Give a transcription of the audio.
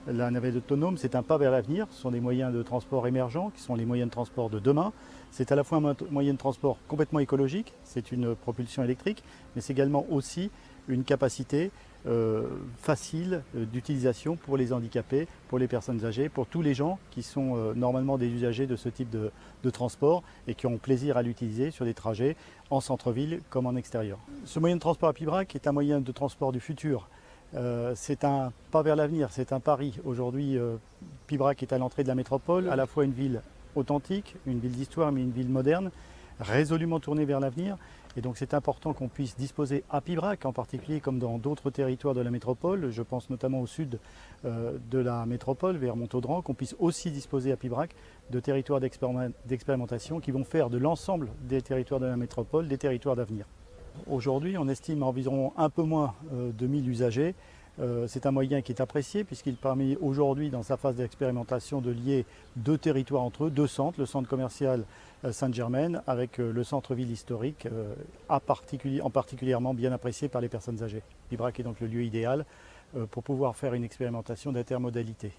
La navette autonome, c'est un pas vers l'avenir. Ce sont des moyens de transport émergents qui sont les moyens de transport de demain. C'est à la fois un moyen de transport complètement écologique, c'est une propulsion électrique, mais c'est également aussi une capacité facile d'utilisation pour les handicapés, pour les personnes âgées, pour tous les gens qui sont normalement des usagers de ce type de transport et qui ont plaisir à l'utiliser sur des trajets en centre-ville comme en extérieur. Ce moyen de transport à Pibrac est un moyen de transport du futur. C'est un pas vers l'avenir, c'est un pari. Aujourd'hui, Pibrac est à l'entrée de la métropole, à la fois une ville authentique, une ville d'histoire, mais une ville moderne, résolument tournée vers l'avenir. Et donc c'est important qu'on puisse disposer à Pibrac, en particulier comme dans d'autres territoires de la métropole, je pense notamment au sud de la métropole, vers Montaudran, qu'on puisse aussi disposer à Pibrac de territoires d'expérimentation qui vont faire de l'ensemble des territoires de la métropole des territoires d'avenir. Aujourd'hui, on estime environ un peu moins de 1000 usagers. C'est un moyen qui est apprécié puisqu'il permet aujourd'hui, dans sa phase d'expérimentation, de lier deux territoires entre eux, deux centres, le centre commercial Sainte-Germaine avec le centre-ville historique, en particulièrement bien apprécié par les personnes âgées. Pibrac est donc le lieu idéal pour pouvoir faire une expérimentation d'intermodalité.